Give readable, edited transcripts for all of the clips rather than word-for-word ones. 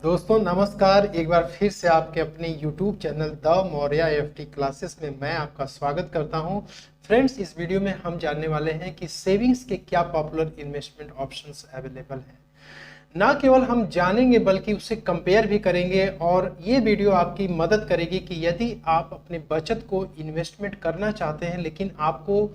दोस्तों नमस्कार। एक बार फिर से आपके अपने YouTube channel the Maurya FT classes में मैं आपका स्वागत करता हूं। फ्रेंड्स, इस वीडियो में हम जानने वाले हैं कि सेविंग्स के क्या पॉपुलर इन्वेस्टमेंट ऑप्शंस अवेलेबल हैं। ना केवल हम जानेंगे बल्कि उसे कंपेयर भी करेंगे और ये वीडियो आपकी मदद करेगी कि यदि आप अपने बचत को इन्वेस्टमेंट करना चाहते हैं लेकिन आपको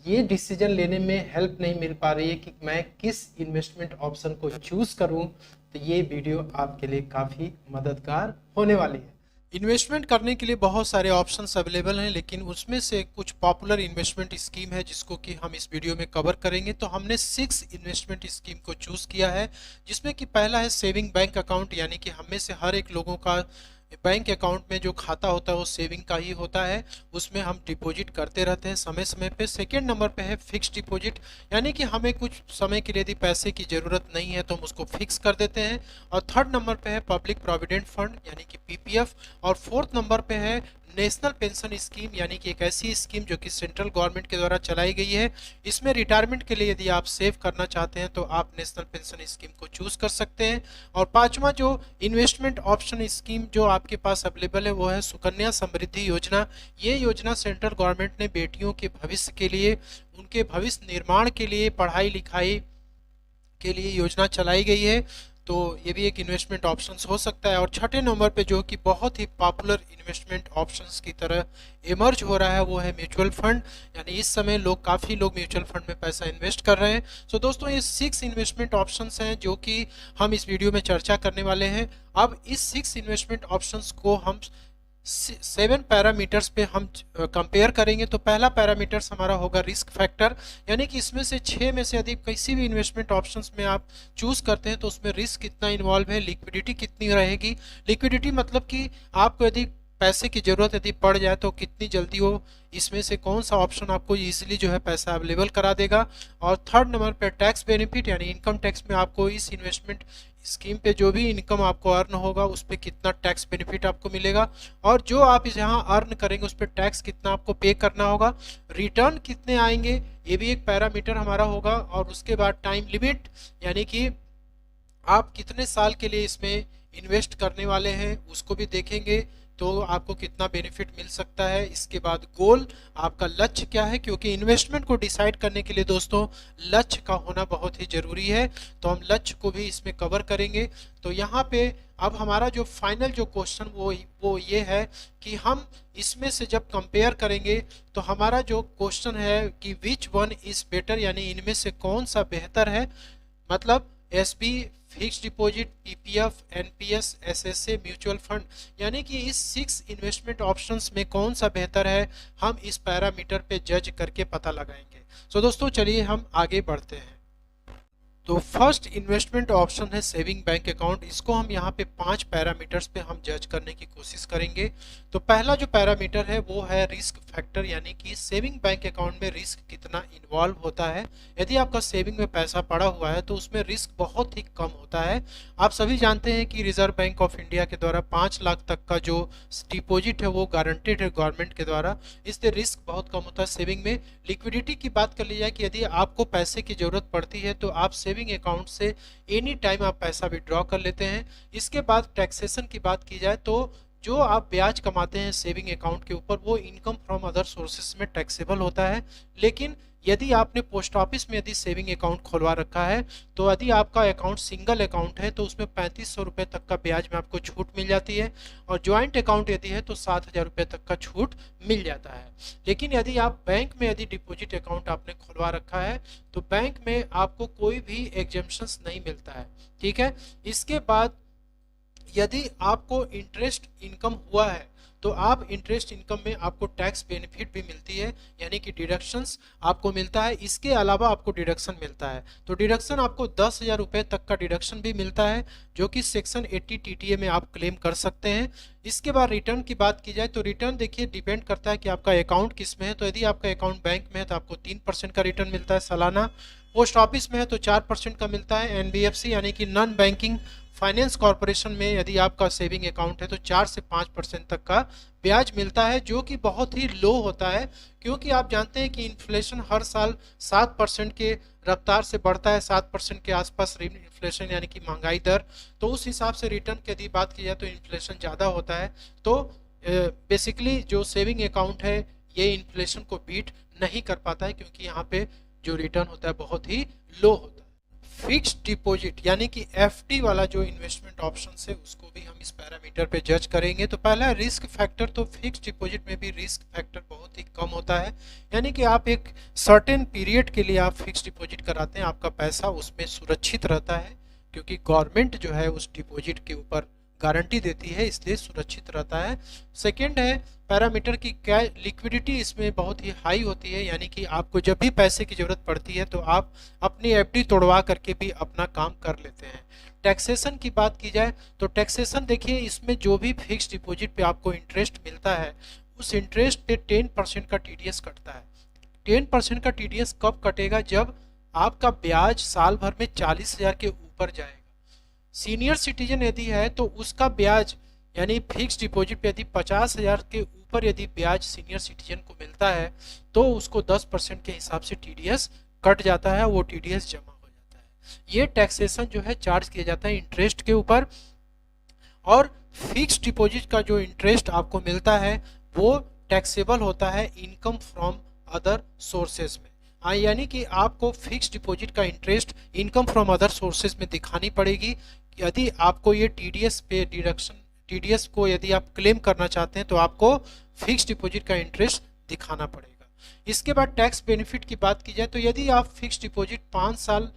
ये डिसीजन लेने में हेल्प नहीं मिल पा रही है कि मैं किस इन्वेस्टमेंट ऑप्शन को चूज करूं, तो ये वीडियो आपके लिए काफ़ी मददगार होने वाली है। इन्वेस्टमेंट करने के लिए बहुत सारे ऑप्शंस अवेलेबल हैं, लेकिन उसमें से कुछ पॉपुलर इन्वेस्टमेंट स्कीम है जिसको कि हम इस वीडियो में कवर करेंगे। तो हमने 6 इन्वेस्टमेंट स्कीम को चूज़ किया है, जिसमें कि पहला है सेविंग बैंक अकाउंट, यानी कि हम में से हर एक लोगों का बैंक अकाउंट में जो खाता होता है वो सेविंग का ही होता है, उसमें हम डिपॉजिट करते रहते हैं समय समय पे। सेकेंड नंबर पे है फिक्स डिपॉजिट, यानी कि हमें कुछ समय के लिए यदि पैसे की ज़रूरत नहीं है तो हम उसको फिक्स कर देते हैं। और थर्ड नंबर पे है पब्लिक प्रोविडेंट फंड यानी कि पीपीएफ। और फोर्थ नंबर पे है नेशनल पेंशन स्कीम, यानी कि एक ऐसी स्कीम जो कि सेंट्रल गवर्नमेंट के द्वारा चलाई गई है। इसमें रिटायरमेंट के लिए यदि आप सेव करना चाहते हैं तो आप नेशनल पेंशन स्कीम को चूज कर सकते हैं। और पांचवा जो इन्वेस्टमेंट ऑप्शन स्कीम जो आपके पास अवेलेबल है वो है सुकन्या समृद्धि योजना। ये योजना सेंट्रल गवर्नमेंट ने बेटियों के भविष्य के लिए, उनके भविष्य निर्माण के लिए, पढ़ाई लिखाई के लिए योजना चलाई गई है। तो ये भी एक इन्वेस्टमेंट ऑप्शंस हो सकता है। और छठे नंबर पे जो कि बहुत ही पॉपुलर इन्वेस्टमेंट ऑप्शंस की तरह इमर्ज हो रहा है वो है म्यूचुअल फंड, यानी इस समय काफ़ी लोग म्यूचुअल फंड में पैसा इन्वेस्ट कर रहे हैं। सो दोस्तों, ये 6 इन्वेस्टमेंट ऑप्शंस हैं जो कि हम इस वीडियो में चर्चा करने वाले हैं। अब इस 6 इन्वेस्टमेंट ऑप्शंस को हम 7 पैरामीटर्स पे हम कंपेयर करेंगे। तो पहला पैरामीटर्स हमारा होगा रिस्क फैक्टर, यानी कि इसमें से 6 में से यदि किसी भी इन्वेस्टमेंट ऑप्शंस में आप चूज करते हैं तो उसमें रिस्क कितना इन्वॉल्व है, लिक्विडिटी कितनी रहेगी। लिक्विडिटी मतलब कि आपको यदि पैसे की ज़रूरत यदि पड़ जाए तो कितनी जल्दी वो इसमें से कौन सा ऑप्शन आपको इजीली जो है पैसा अवेलेबल करा देगा। और थर्ड नंबर पे टैक्स बेनिफिट, यानी इनकम टैक्स में आपको इस इन्वेस्टमेंट स्कीम पे जो भी इनकम आपको अर्न होगा उस पर कितना टैक्स बेनिफिट आपको मिलेगा, और जो आप इस यहाँ अर्न करेंगे उस पर टैक्स कितना आपको पे करना होगा, रिटर्न कितने आएंगे, ये भी एक पैरामीटर हमारा होगा। और उसके बाद टाइम लिमिट, यानी कि आप कितने साल के लिए इसमें इन्वेस्ट करने वाले हैं उसको भी देखेंगे, तो आपको कितना बेनिफिट मिल सकता है। इसके बाद गोल, आपका लक्ष्य क्या है, क्योंकि इन्वेस्टमेंट को डिसाइड करने के लिए दोस्तों लक्ष्य का होना बहुत ही ज़रूरी है, तो हम लक्ष्य को भी इसमें कवर करेंगे। तो यहाँ पे अब हमारा जो फाइनल जो क्वेश्चन वो ये है कि हम इसमें से जब कंपेयर करेंगे तो हमारा जो क्वेश्चन है कि विच वन इज़ बेटर, यानी इनमें से कौन सा बेहतर है। मतलब SB, fix deposit, PPF, NPS, SSA, mutual fund, यानी कि इस 6 इन्वेस्टमेंट ऑप्शंस में कौन सा बेहतर है हम इस पैरामीटर पे जज करके पता लगाएंगे। सो दोस्तों, चलिए हम आगे बढ़ते हैं। तो फर्स्ट इन्वेस्टमेंट ऑप्शन है सेविंग बैंक अकाउंट। इसको हम यहाँ पे 5 पैरामीटर्स पे हम जज करने की कोशिश करेंगे। तो पहला जो पैरामीटर है वो है रिस्क फैक्टर, यानी कि सेविंग बैंक अकाउंट में रिस्क कितना इन्वॉल्व होता है। यदि आपका सेविंग में पैसा पड़ा हुआ है तो उसमें रिस्क बहुत ही कम होता है। आप सभी जानते हैं कि रिजर्व बैंक ऑफ इंडिया के द्वारा 5 लाख तक का जो डिपॉजिट है वो गारंटेड है गवर्नमेंट के द्वारा, इससे रिस्क बहुत कम होता है सेविंग में। लिक्विडिटी की बात कर ली जाए कि यदि आपको पैसे की जरूरत पड़ती है तो आप सेविंग अकाउंट से एनी टाइम आप पैसा विड्रॉ कर लेते हैं। इसके बाद टैक्सेशन की बात की जाए तो जो आप ब्याज कमाते हैं सेविंग अकाउंट के ऊपर वो इनकम फ्रॉम अदर सोर्सेस में टैक्सेबल होता है। लेकिन यदि आपने पोस्ट ऑफिस में यदि सेविंग अकाउंट खुलवा रखा है तो यदि आपका अकाउंट सिंगल अकाउंट है तो उसमें 3500 रुपये तक का ब्याज में आपको छूट मिल जाती है, और ज्वाइंट अकाउंट यदि है तो 7000 रुपये तक का छूट मिल जाता है। लेकिन यदि आप बैंक में यदि डिपॉजिट अकाउंट आपने खुलवा रखा है तो बैंक में आपको कोई भी एग्जेम्पशंस नहीं मिलता है, ठीक है। इसके बाद यदि आपको इंटरेस्ट इनकम हुआ है तो आप इंटरेस्ट इनकम में आपको टैक्स बेनिफिट भी मिलती है, यानी कि डिडक्शंस आपको मिलता है। इसके अलावा आपको डिडक्शन मिलता है, तो डिडक्शन आपको 10,000 रुपये तक का डिडक्शन भी मिलता है जो कि सेक्शन 80 टीटीए में आप क्लेम कर सकते हैं। इसके बाद रिटर्न की बात की जाए तो रिटर्न देखिए डिपेंड करता है कि आपका अकाउंट किस में है। तो यदि आपका अकाउंट बैंक में है तो आपको 3% का रिटर्न मिलता है सालाना, पोस्ट ऑफिस में है तो 4% का मिलता है, एनबीएफसी यानी कि नॉन बैंकिंग फाइनेंस कॉर्पोरेशन में यदि आपका सेविंग अकाउंट है तो 4 से 5% तक का ब्याज मिलता है, जो कि बहुत ही लो होता है, क्योंकि आप जानते हैं कि इन्फ्लेशन हर साल 7% के रफ्तार से बढ़ता है, 7% के आसपास इन्फ्लेशन यानी कि महंगाई दर। तो उस हिसाब से रिटर्न की यदि बात की जाए तो इन्फ्लेशन ज़्यादा होता है। तो बेसिकली जो सेविंग अकाउंट है ये इन्फ्लेशन को बीट नहीं कर पाता है, क्योंकि यहाँ पे जो रिटर्न होता है बहुत ही लो होता है। फिक्स्ड डिपॉजिट यानी कि एफडी वाला जो इन्वेस्टमेंट ऑप्शन है उसको भी हम इस पैरामीटर पे जज करेंगे। तो पहला रिस्क फैक्टर, तो फिक्स्ड डिपॉजिट में भी रिस्क फैक्टर बहुत ही कम होता है, यानी कि आप एक सर्टेन पीरियड के लिए आप फिक्स्ड डिपॉजिट कराते हैं, आपका पैसा उसमें सुरक्षित रहता है, क्योंकि गवर्नमेंट जो है उस डिपॉजिट के ऊपर गारंटी देती है, इसलिए सुरक्षित रहता है। सेकेंड है पैरामीटर की क्या लिक्विडिटी इसमें बहुत ही हाई होती है, यानी कि आपको जब भी पैसे की जरूरत पड़ती है तो आप अपनी एफडी तोड़वा करके भी अपना काम कर लेते हैं। टैक्सेशन की बात की जाए तो टैक्सेशन देखिए, इसमें जो भी फिक्स्ड डिपॉजिट पे आपको इंटरेस्ट मिलता है उस इंटरेस्ट पे 10% का टीडीएस कटता है। 10% का टीडीएस कब कटेगा? जब आपका ब्याज साल भर में 40,000 के ऊपर जाएगा। सीनियर सिटीजन यदि है तो उसका ब्याज यानी फिक्स डिपॉजिट पे यदि 50,000 के ऊपर यदि ब्याज सीनियर सिटीजन को मिलता है तो उसको 10% के हिसाब से टीडीएस कट जाता है, वो टीडीएस जमा हो जाता है। ये टैक्सेशन जो है चार्ज किया जाता है इंटरेस्ट के ऊपर। और फिक्स डिपॉजिट का जो इंटरेस्ट आपको मिलता है वो टैक्सेबल होता है इनकम फ्रॉम अदर सोर्सेज में। हाँ, यानी कि आपको फिक्स डिपॉजिट का interest income from other sources में दिखानी पड़ेगी। यदि आपको ये टीडीएस पे डिडक्शन, टीडीएस को यदि आप क्लेम करना चाहते हैं तो आपको फिक्स डिपॉजिट का इंटरेस्ट दिखाना पड़ेगा। इसके बाद टैक्स बेनिफिट की बात की जाए तो यदि आप फिक्स डिपॉजिट 5 साल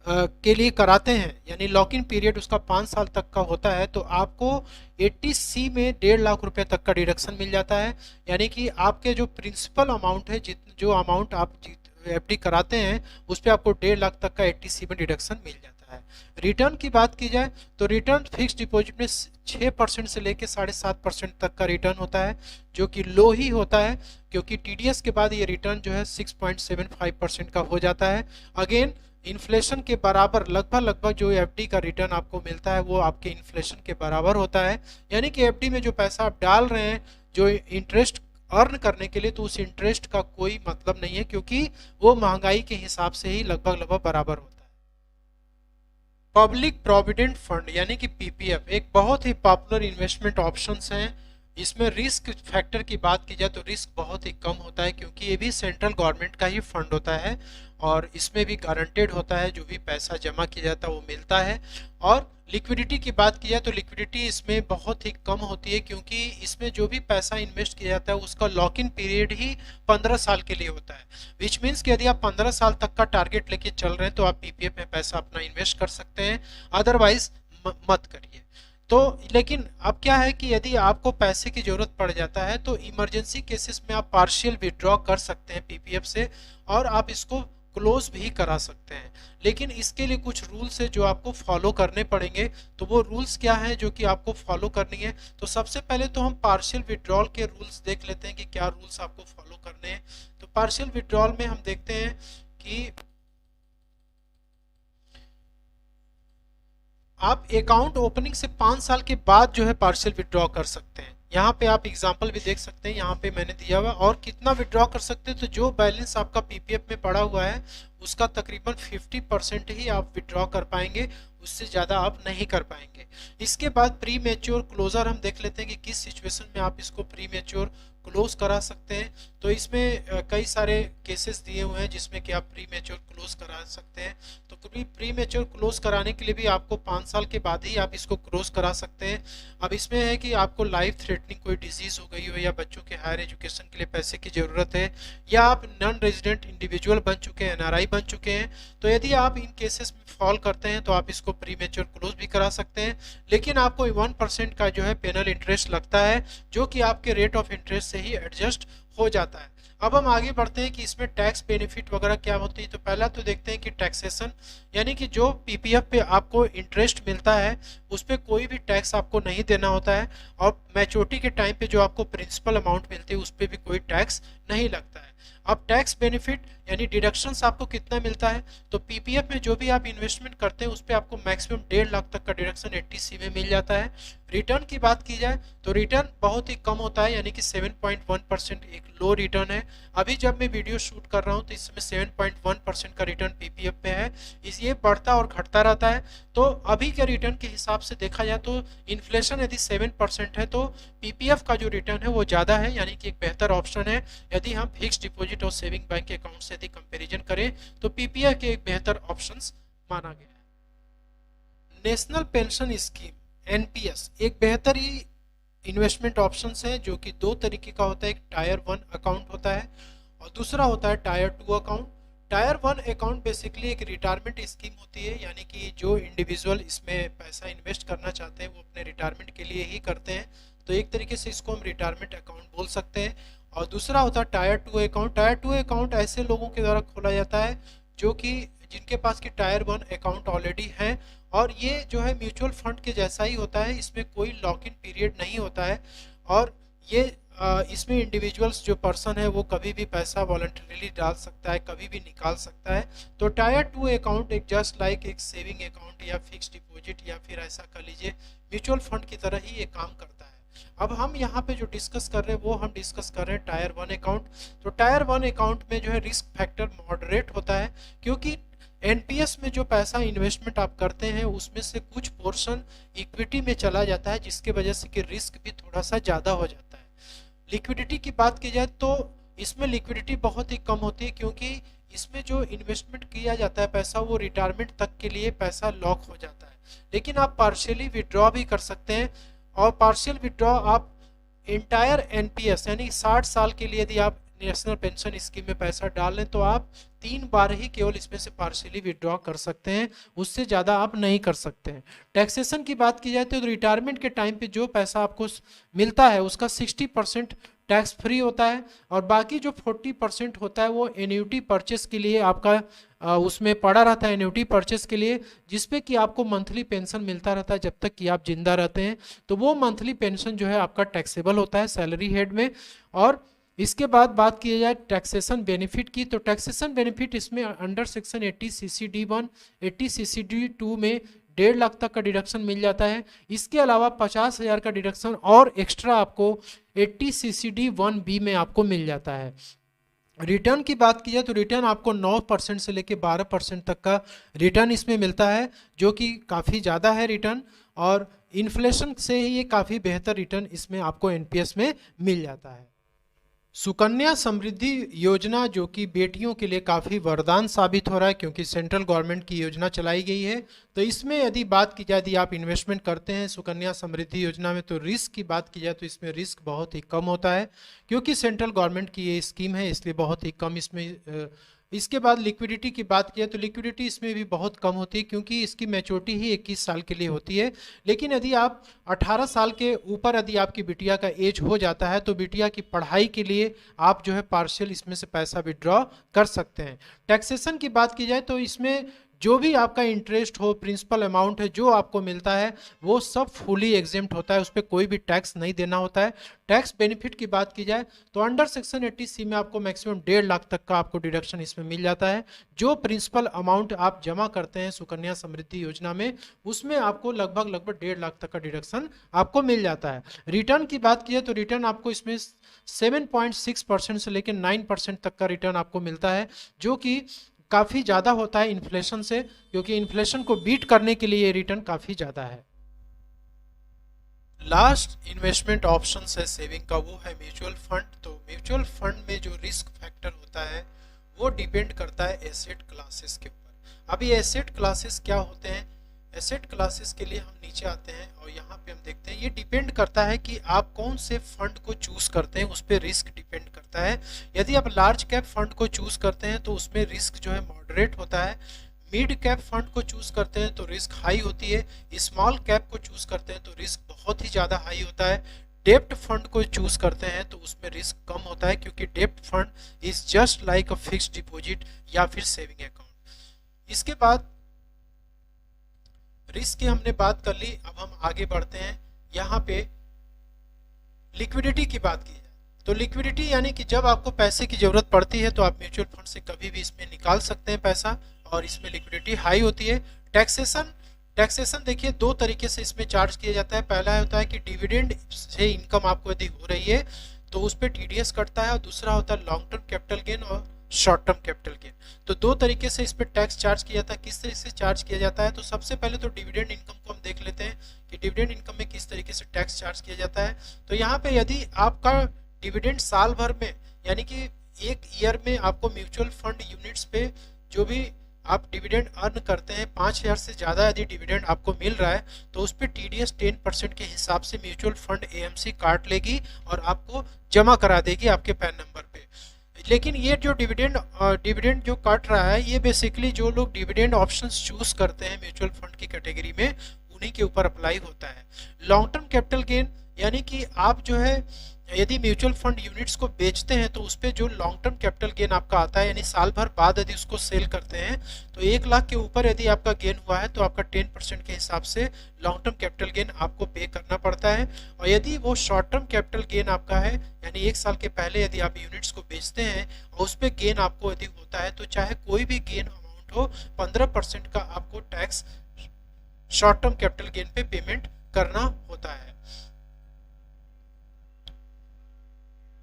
के लिए कराते हैं, यानी लॉक इन पीरियड उसका 5 साल तक का होता है, तो आपको 80C में 1.5 लाख रुपए तक का डिडक्शन मिल जाता है, यानी कि आपके जो प्रिंसिपल अमाउंट है, जो अमाउंट आप एफडी कराते हैं उस पर आपको 1.5 लाख तक का 80C में डिडक्शन मिल जाता है। रिटर्न की बात की जाए तो रिटर्न फिक्स डिपॉजिट में 6% से लेकर 7.5% तक का रिटर्न होता है, जो कि लो ही होता है, क्योंकि टीडीएस के बाद ये रिटर्न जो है 6.75% का हो जाता है। अगेन इन्फ्लेशन के बराबर लगभग जो एफडी का रिटर्न आपको मिलता है वो आपके इन्फ्लेशन के बराबर होता है, यानी कि एफडी में जो पैसा आप डाल रहे हैं जो इंटरेस्ट अर्न करने के लिए, तो उस इंटरेस्ट का कोई मतलब नहीं है, क्योंकि वो महंगाई के हिसाब से ही लगभग बराबर होता है। पब्लिक प्रोविडेंट फंड यानी कि पीपीएफ एक बहुत ही पॉपुलर इन्वेस्टमेंट ऑप्शंस हैं। इसमें रिस्क फैक्टर की बात की जाए तो रिस्क बहुत ही कम होता है, क्योंकि ये भी सेंट्रल गवर्नमेंट का ही फंड होता है और इसमें भी गारंटेड होता है, जो भी पैसा जमा किया जाता है वो मिलता है। और लिक्विडिटी की बात की जाए तो लिक्विडिटी इसमें बहुत ही कम होती है, क्योंकि इसमें जो भी पैसा इन्वेस्ट किया जाता है उसका लॉक इन पीरियड ही 15 साल के लिए होता है, विच मीन्स कि यदि आप 15 साल तक का टारगेट लेके चल रहे हैं तो आप पीपीएफ में पैसा अपना इन्वेस्ट कर सकते हैं, अदरवाइज मत करिए। तो लेकिन अब क्या है कि यदि आपको पैसे की जरूरत पड़ जाता है तो इमरजेंसी केसेस में आप पार्शियल विड्रॉ कर सकते हैं पीपीएफ से, और आप इसको क्लोज भी करा सकते हैं। लेकिन इसके लिए कुछ रूल्स है जो आपको फॉलो करने पड़ेंगे। तो वो रूल्स क्या हैं जो कि आपको फॉलो करनी है? तो सबसे पहले तो हम पार्शियल विड्रॉल के रूल्स देख लेते हैं कि क्या रूल्स आपको फॉलो करने हैं। तो पार्शियल विड्रॉल में हम देखते हैं कि आप अकाउंट ओपनिंग से 5 साल के बाद जो है पार्शियल विड्रॉ कर सकते हैं। यहाँ पे आप एग्जांपल भी देख सकते हैं, यहाँ पे मैंने दिया हुआ। और कितना विड्रॉ कर सकते हैं? तो जो बैलेंस आपका पीपीएफ में पड़ा हुआ है उसका तकरीबन 50% ही आप विड्रॉ कर पाएंगे, उससे ज़्यादा आप नहीं कर पाएंगे। इसके बाद प्री मैच्योर क्लोजर हम देख लेते हैं कि किस सिचुएशन में आप इसको प्री मैच्योर क्लोज करा सकते हैं। तो इसमें कई सारे केसेस दिए हुए हैं जिसमें कि आप प्री मैच्योर क्लोज करा सकते हैं। तो प्री मैच्योर क्लोज कराने के लिए भी आपको 5 साल के बाद ही आप इसको क्लोज करा सकते हैं। अब इसमें है कि आपको लाइफ थ्रेटनिंग कोई डिजीज हो गई हो, या बच्चों के हायर एजुकेशन के लिए पैसे की जरूरत है, या आप नॉन रेजिडेंट इंडिविजुअल बन चुके हैं, एनआरआई बन चुके हैं, तो यदि आप इन केसेस में फॉल करते हैं तो आप इसको प्री मैच्योर क्लोज भी करा सकते हैं। लेकिन आपको 1% का जो है पेनल इंटरेस्ट लगता है, जो कि आपके रेट ऑफ इंटरेस्ट से ही एडजस्ट हो जाता है। अब हम आगे बढ़ते हैं कि इसमें टैक्स बेनिफिट वगैरह क्या होती है। तो पहला तो देखते हैं कि टैक्सेशन, यानी कि जो पीपीएफ पे आपको इंटरेस्ट मिलता है उस पर कोई भी टैक्स आपको नहीं देना होता है, और मैच्योरिटी के टाइम पे जो आपको प्रिंसिपल अमाउंट मिलती है उस पर भी कोई टैक्स नहीं लगता है। अब टैक्स बेनिफिट यानी डिडक्शंस आपको कितना मिलता है, तो पीपीएफ में जो भी आप इन्वेस्टमेंट करते हैं उस पर आपको मैक्सिमम 1.5 लाख तक का डिडक्शन 80C में मिल जाता है। रिटर्न की बात की जाए तो रिटर्न बहुत ही कम होता है, यानी कि 7.1% एक लो रिटर्न है। अभी जब मैं वीडियो शूट कर रहा हूं तो इस समय 7.1% का रिटर्न पीपीएफ पे है, ये बढ़ता और घटता रहता है। तो अभी के रिटर्न के हिसाब से देखा जाए तो इन्फ्लेशन यदि 7% है तो पीपीएफ का जो रिटर्न है वो ज़्यादा है, यानी कि एक बेहतर ऑप्शन है। यदि हम फिक्स डिपॉजिट और सेविंग बैंक के अकाउंट से यदि कंपेरिजन करें तो पीपीएफ के एक बेहतर ऑप्शन माना गया है। नेशनल पेंशन स्कीम एनपीएस एक बेहतर ही इन्वेस्टमेंट ऑप्शन है, जो कि दो तरीके का होता है। एक टायर 1 अकाउंट होता है और दूसरा होता है tyre 2 account. Tyre 1 account basically एक रिटायरमेंट स्कीम होती है, यानी कि जो इंडिविजुअल इसमें पैसा इन्वेस्ट करना चाहते हैं वो अपने रिटायरमेंट के लिए ही करते हैं, तो एक तरीके से इसको हम रिटायरमेंट अकाउंट बोल सकते हैं। और दूसरा होता है टायर 2 अकाउंट। टायर 2 अकाउंट ऐसे लोगों के द्वारा खोला जाता है जो कि जिनके पास की टायर 1 अकाउंट ऑलरेडी है, और ये जो है म्यूचुअल फंड के जैसा ही होता है, इसमें कोई लॉक इन पीरियड नहीं होता है, और ये इसमें इंडिविजुअल्स जो पर्सन है वो कभी भी पैसा वॉलंटरीली डाल सकता है, कभी भी निकाल सकता है। तो टायर 2 अकाउंट एक जस्ट लाइक एक सेविंग अकाउंट या फिक्स डिपॉजिट या फिर ऐसा कर लीजिए म्यूचुअल फंड की तरह ही ये काम करता है। अब हम यहाँ पे जो डिस्कस कर रहे हैं वो हम डिस्कस कर रहे हैं टायर 1 अकाउंट। तो टायर 1 अकाउंट में जो है रिस्क फैक्टर मॉडरेट होता है, क्योंकि एनपीएस में जो पैसा इन्वेस्टमेंट आप करते हैं उसमें से कुछ पोर्शन इक्विटी में चला जाता है, जिसके वजह से कि रिस्क भी थोड़ा सा ज़्यादा हो जाता है। लिक्विडिटी की बात की जाए तो इसमें लिक्विडिटी बहुत ही कम होती है, क्योंकि इसमें जो इन्वेस्टमेंट किया जाता है पैसा वो रिटायरमेंट तक के लिए पैसा लॉक हो जाता है। लेकिन आप पार्शियली विड्रॉ भी कर सकते हैं, और पार्शियल विड्रॉ आप इंटायर एनपीएस यानी 60 साल के लिए यदि आप नेशनल पेंशन स्कीम में पैसा डाल लें तो आप 3 बार ही केवल इसमें से पार्शियली विड्रॉ कर सकते हैं, उससे ज़्यादा आप नहीं कर सकते हैं। टैक्सेशन की बात की जाए तो रिटायरमेंट के टाइम पे जो पैसा आपको मिलता है उसका 60% टैक्स फ्री होता है, और बाकी जो 40% होता है वो एन्यूटी परचेस के लिए आपका उसमें पड़ा रहता है, एन्यूटी परचेस के लिए, जिसपे कि आपको मंथली पेंशन मिलता रहता है जब तक कि आप जिंदा रहते हैं। तो वो मंथली पेंशन जो है आपका टैक्सेबल होता है सैलरी हेड में। और इसके बाद बात की जाए टैक्सेशन बेनिफिट की, तो टैक्सेशन बेनिफिट इसमें अंडर सेक्शन 80CCD1 80CCD2 में 1.5 लाख तक का डिडक्शन मिल जाता है। इसके अलावा 50,000 का डिडक्शन और एक्स्ट्रा आपको 80CCD1B में आपको मिल जाता है। रिटर्न की बात की जाए तो रिटर्न आपको 9% से लेकर 12% तक का रिटर्न इसमें मिलता है, जो कि काफ़ी ज़्यादा है रिटर्न, और इन्फ्लेशन से ही ये काफ़ी बेहतर रिटर्न इसमें आपको एनपीएस में मिल जाता है। सुकन्या समृद्धि योजना जो कि बेटियों के लिए काफ़ी वरदान साबित हो रहा है, क्योंकि सेंट्रल गवर्नमेंट की योजना चलाई गई है। तो इसमें यदि बात की जाए यदि आप इन्वेस्टमेंट करते हैं सुकन्या समृद्धि योजना में, तो रिस्क की बात की जाए तो इसमें रिस्क बहुत ही कम होता है, क्योंकि सेंट्रल गवर्नमेंट की ये स्कीम है, इसलिए बहुत ही कम इसमें। इसके बाद लिक्विडिटी की बात की जाए तो लिक्विडिटी इसमें भी बहुत कम होती है, क्योंकि इसकी मैच्योरिटी ही 21 साल के लिए होती है। लेकिन यदि आप 18 साल के ऊपर यदि आपकी बिटिया का एज हो जाता है तो बिटिया की पढ़ाई के लिए आप जो है पार्शियल इसमें से पैसा विड्रॉ कर सकते हैं। टैक्सेशन की बात की जाए तो इसमें जो भी आपका इंटरेस्ट हो, प्रिंसिपल अमाउंट है जो आपको मिलता है वो सब फुली एग्जेम्प्ट होता है, उस पर कोई भी टैक्स नहीं देना होता है। टैक्स बेनिफिट की बात की जाए तो अंडर सेक्शन 80C में आपको मैक्सिमम 1.5 लाख तक का आपको डिडक्शन इसमें मिल जाता है। जो प्रिंसिपल अमाउंट आप जमा करते हैं सुकन्या समृद्धि योजना में उसमें आपको लगभग 1.5 लाख तक का डिडक्शन आपको मिल जाता है। रिटर्न की बात की जाए तो रिटर्न आपको इसमें 7.6% से लेकर 9% तक का रिटर्न आपको मिलता है, जो कि काफ़ी ज़्यादा होता है इन्फ्लेशन से, क्योंकि इन्फ्लेशन को बीट करने के लिए ये रिटर्न काफ़ी ज़्यादा है। लास्ट इन्वेस्टमेंट ऑप्शन है सेविंग का, वो है म्यूचुअल फंड। तो म्यूचुअल फंड में जो रिस्क फैक्टर होता है वो डिपेंड करता है एसेट क्लासेस के ऊपर। अब ये एसेट क्लासेस क्या होते हैं, एसेट क्लासेस के लिए हम नीचे आते हैं और यहाँ पे हम देखते हैं ये डिपेंड करता है कि आप कौन से फंड को चूज करते हैं, उस पर रिस्क डिपेंड करता है। यदि आप लार्ज कैप फंड को चूज करते हैं तो उसमें रिस्क जो है मॉडरेट होता है। मिड कैप फंड को चूज करते हैं तो रिस्क हाई होती है। स्मॉल कैप को चूज करते हैं तो रिस्क बहुत ही ज़्यादा हाई होता है। डेब्ट फंड को चूज करते हैं तो उसमें रिस्क कम होता है, क्योंकि डेब्ट fund is just like a fixed deposit या फिर सेविंग अकाउंट। इसके बाद रिस्क की हमने बात कर ली, अब हम आगे बढ़ते हैं। यहाँ पे लिक्विडिटी की बात की जाए तो लिक्विडिटी यानी कि जब आपको पैसे की जरूरत पड़ती है तो आप म्यूचुअल फंड से कभी भी इसमें निकाल सकते हैं पैसा, और इसमें लिक्विडिटी हाई होती है। टैक्सेशन देखिए दो तरीके से इसमें चार्ज किया जाता है। पहला होता है कि डिविडेंड से इनकम आपको यदि हो रही है तो उस पर टीडीएस कटता है, और दूसरा होता है लॉन्ग टर्म कैपिटल गेन और शॉर्ट टर्म कैपिटल गेन। तो दो तरीके से इस पर टैक्स चार्ज किया जाता है। किस तरीके से चार्ज किया जाता है, तो सबसे पहले तो डिविडेंड इनकम को हम देख लेते हैं कि डिविडेंड इनकम में किस तरीके से टैक्स चार्ज किया जाता है। तो यहाँ पे यदि आपका डिविडेंड साल भर में यानी कि एक ईयर में आपको म्यूचुअल फंड यूनिट्स पे जो भी आप डिविडेंड अर्न करते हैं 5,000 से ज़्यादा यदि डिविडेंड आपको मिल रहा है तो उस पर टीडीएस 10% के हिसाब से म्यूचुअल फंड एएमसी काट लेगी और आपको जमा करा देगी आपके पैन नंबर पे। लेकिन ये जो डिविडेंड जो कट रहा है ये बेसिकली जो लोग डिविडेंड ऑप्शंस चूज करते हैं म्यूचुअल फंड की कैटेगरी में उन्हीं के ऊपर अप्लाई होता है। लॉन्ग टर्म कैपिटल गेन यानी कि आप जो है यदि म्यूचुअल फंड यूनिट्स को बेचते हैं तो उस पर जो लॉन्ग टर्म कैपिटल गेन आपका आता है, यानी साल भर बाद यदि उसको सेल करते हैं तो 1 लाख के ऊपर यदि आपका गेन हुआ है तो आपका 10% के हिसाब से लॉन्ग टर्म कैपिटल गेन आपको पे करना पड़ता है। और यदि वो शॉर्ट टर्म कैपिटल गेन आपका है यानी 1 साल के पहले यदि आप यूनिट्स को बेचते हैं और उस पर गेन आपको यदि होता है तो चाहे कोई भी गेन अमाउंट हो 15% का आपको tax short term capital gain पे पेमेंट करना होता है।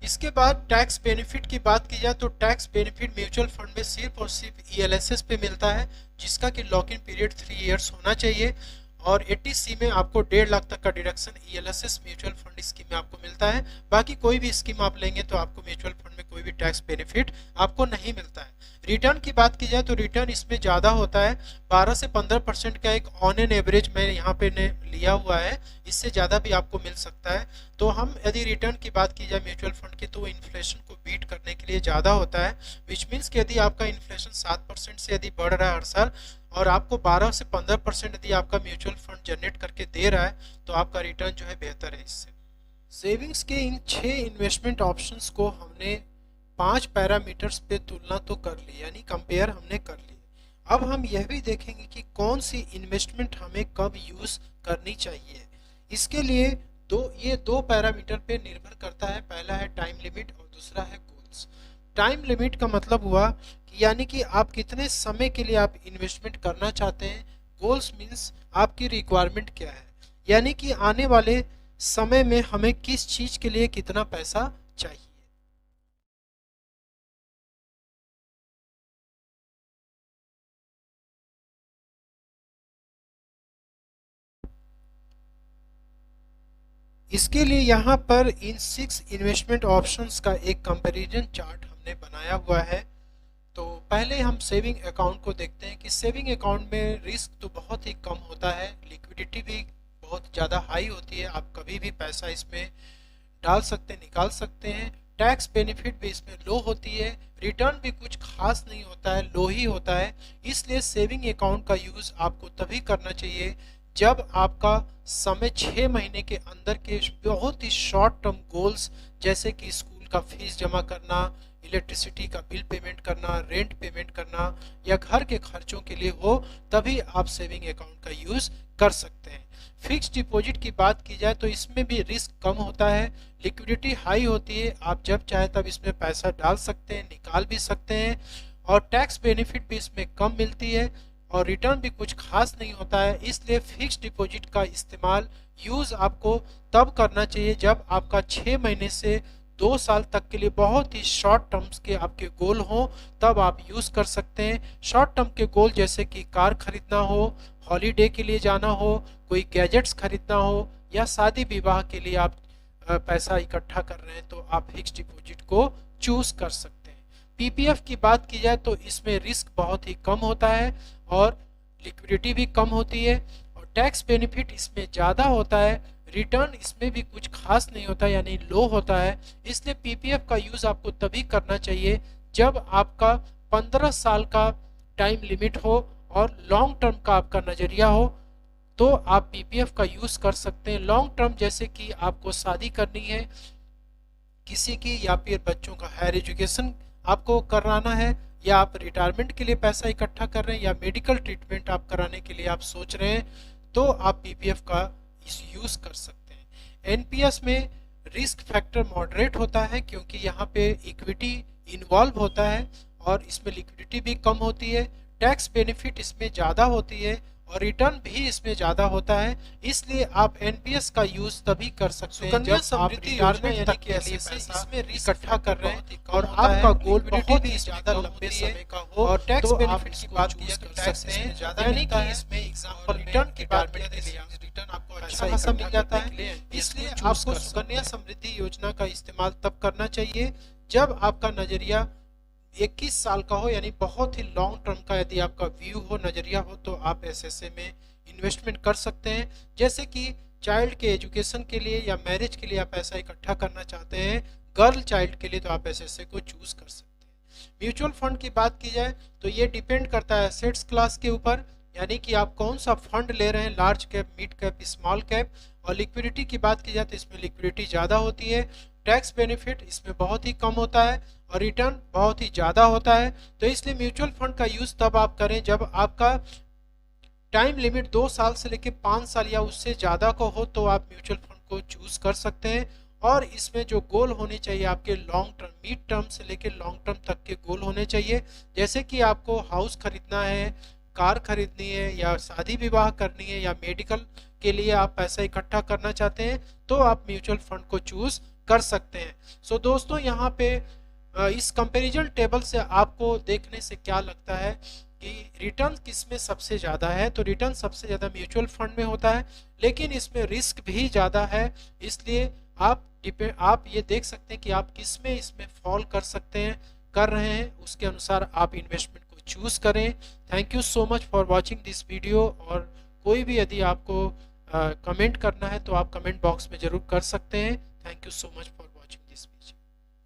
इसके बाद टैक्स बेनिफिट की बात की जाए तो टैक्स बेनिफिट म्यूचुअल फंड में सिर्फ और सिर्फ ईएलएसएस पे मिलता है, जिसका कि लॉक इन पीरियड 3 इयर्स होना चाहिए, और 80C में आपको 1.5 लाख तक का deduction ELSS mutual fund scheme में आपको मिलता है। बाकी कोई भी स्कीम आप लेंगे तो आपको म्यूचुअल फंड में कोई भी टैक्स बेनिफिट आपको नहीं मिलता है। रिटर्न की बात की जाए तो रिटर्न इसमें ज़्यादा होता है, 12 से 15% का एक ऑन एन एवरेज मैं यहाँ पे ने लिया हुआ है, इससे ज़्यादा भी आपको मिल सकता है। तो हम यदि रिटर्न की बात की जाए म्यूचुअल फंड की तो इन्फ्लेशन को बीट करने के लिए ज़्यादा होता है, विच मीन्स कि यदि आपका इन्फ्लेशन 7% से यदि बढ़ रहा है हर साल और आपको 12 से 15% यदि आपका म्यूचुअल फंड जनरेट करके दे रहा है तो आपका रिटर्न जो है बेहतर है। इससे सेविंग्स के इन 6 इन्वेस्टमेंट ऑप्शंस को हमने 5 पैरामीटर्स पे तुलना तो कर ली, यानी कंपेयर हमने कर ली। अब हम यह भी देखेंगे कि कौन सी इन्वेस्टमेंट हमें कब यूज करनी चाहिए। इसके लिए ये दो पैरामीटर पे निर्भर करता है। पहला है टाइम लिमिट और दूसरा है गोल्स। टाइम लिमिट का मतलब हुआ कि यानी कि आप कितने समय के लिए आप इन्वेस्टमेंट करना चाहते हैं। गोल्स मीन्स आपकी रिक्वायरमेंट क्या है, यानी कि आने वाले समय में हमें किस चीज के लिए कितना पैसा चाहिए। इसके लिए यहाँ पर इन 6 इन्वेस्टमेंट ऑप्शंस का एक कंपैरिजन चार्ट हमने बनाया हुआ है। तो पहले हम सेविंग अकाउंट को देखते हैं कि सेविंग अकाउंट में रिस्क तो बहुत ही कम होता है, लिक्विडिटी भी बहुत ज़्यादा हाई होती है, आप कभी भी पैसा इसमें डाल सकते हैं, निकाल सकते हैं। टैक्स बेनिफिट भी इसमें लो होती है, रिटर्न भी कुछ खास नहीं होता है, लो ही होता है। इसलिए सेविंग अकाउंट का यूज़ आपको तभी करना चाहिए जब आपका समय 6 महीने के अंदर के बहुत ही शॉर्ट टर्म गोल्स जैसे कि स्कूल का फीस जमा करना, इलेक्ट्रिसिटी का बिल पेमेंट करना, रेंट पेमेंट करना या घर के खर्चों के लिए हो, तभी आप सेविंग अकाउंट का यूज़ कर सकते हैं। फिक्स्ड डिपॉजिट की बात की जाए तो इसमें भी रिस्क कम होता है, लिक्विडिटी हाई होती है, आप जब चाहे तब इसमें पैसा डाल सकते हैं, निकाल भी सकते हैं, और टैक्स बेनिफिट भी इसमें कम मिलती है और रिटर्न भी कुछ खास नहीं होता है। इसलिए फिक्स्ड डिपॉजिट का इस्तेमाल यूज़ आपको तब करना चाहिए जब आपका 6 महीने से 2 साल तक के लिए बहुत ही शॉर्ट टर्म्स के आपके गोल हों, तब आप यूज़ कर सकते हैं। शॉर्ट टर्म के गोल जैसे कि कार खरीदना हो, हॉलीडे के लिए जाना हो, कोई गैजेट्स खरीदना हो या शादी विवाह के लिए आप पैसा इकट्ठा कर रहे हैं तो आप फिक्स्ड डिपॉजिट को चूज़ कर सकते हैं। पीपीएफ की बात की जाए तो इसमें रिस्क बहुत ही कम होता है और लिक्विडिटी भी कम होती है, और टैक्स बेनिफिट इसमें ज़्यादा होता है, रिटर्न इसमें भी कुछ खास नहीं होता यानी लो होता है। इसलिए पीपीएफ का यूज़ आपको तभी करना चाहिए जब आपका 15 साल का टाइम लिमिट हो और लॉन्ग टर्म का आपका नज़रिया हो, तो आप पीपीएफ का यूज कर सकते हैं। लॉन्ग टर्म जैसे कि आपको शादी करनी है किसी की, या फिर बच्चों का हायर एजुकेशन आपको कराना है, या आप रिटायरमेंट के लिए पैसा इकट्ठा कर रहे हैं, या मेडिकल ट्रीटमेंट आप कराने के लिए आप सोच रहे हैं, तो आप पीपीएफ का यूज कर सकते हैं। एनपीएस में रिस्क फैक्टर मॉडरेट होता है क्योंकि यहाँ पे इक्विटी इन्वॉल्व होता है और इसमें लिक्विडिटी भी कम होती है, टैक्स बेनिफिट इसमें ज़्यादा होती है और रिटर्न भी इसमें ज्यादा होता है। इसलिए आप एनपीएस का यूज तभी कर सकते हैं जब आप रिटायरमेंट तक के लिए पैसा इकट्ठा कर रहे हैं और आपका गोल बहुत ही ज्यादा लंबे समय का हो, और टैक्स बेनिफिट की बात किया तो टैक्स में ज्यादा यानी कि इसमें एग्जांपल रिटर्न की बात करें तो रिटर्न आपको अच्छा खासा मिल जाता है। इसलिए आपको सुकन्या समृद्धि योजना का इस्तेमाल तब करना चाहिए जब आपका नजरिया 21 साल का हो, यानी बहुत ही लॉन्ग टर्म का यदि आपका व्यू हो, नजरिया हो, तो आप एसएसए में इन्वेस्टमेंट कर सकते हैं। जैसे कि चाइल्ड के एजुकेशन के लिए या मैरिज के लिए आप पैसा इकट्ठा करना चाहते हैं, गर्ल चाइल्ड के लिए, तो आप एसएसए को चूज कर सकते हैं। म्यूचुअल फंड की बात की जाए तो ये डिपेंड करता है एसेट्स क्लास के ऊपर, यानी कि आप कौन सा फंड ले रहे हैं, large cap, mid cap, small cap. और लिक्विडिटी की बात की जाए तो इसमें लिक्विडिटी ज़्यादा होती है, टैक्स बेनिफिट इसमें बहुत ही कम होता है और रिटर्न बहुत ही ज़्यादा होता है। तो इसलिए म्यूचुअल फंड का यूज़ तब आप करें जब आपका टाइम लिमिट 2 साल से लेकर 5 साल या उससे ज़्यादा को हो, तो आप म्यूचुअल फंड को चूज़ कर सकते हैं। और इसमें जो गोल होने चाहिए आपके लॉन्ग टर्म, मिड टर्म से लेकर लॉन्ग टर्म तक के गोल होने चाहिए। जैसे कि आपको हाउस खरीदना है, कार खरीदनी है, या शादी विवाह करनी है, या मेडिकल के लिए आप पैसा इकट्ठा करना चाहते हैं, तो आप म्यूचुअल फंड को चूज कर सकते हैं। सो दोस्तों, यहाँ पे इस कंपैरिजन टेबल से आपको देखने से क्या लगता है कि रिटर्न किस में सबसे ज़्यादा है, तो रिटर्न सबसे ज़्यादा म्यूचुअल फंड में होता है, लेकिन इसमें रिस्क भी ज़्यादा है। इसलिए आप ये देख सकते हैं कि आप किस में इसमें फॉल कर सकते हैं, कर रहे हैं, उसके अनुसार आप इन्वेस्टमेंट को चूज करें। Thank you so much for watching this video. और कोई भी यदि आपको कमेंट करना है तो आप कमेंट बॉक्स में ज़रूर कर सकते हैं। Thank you so much for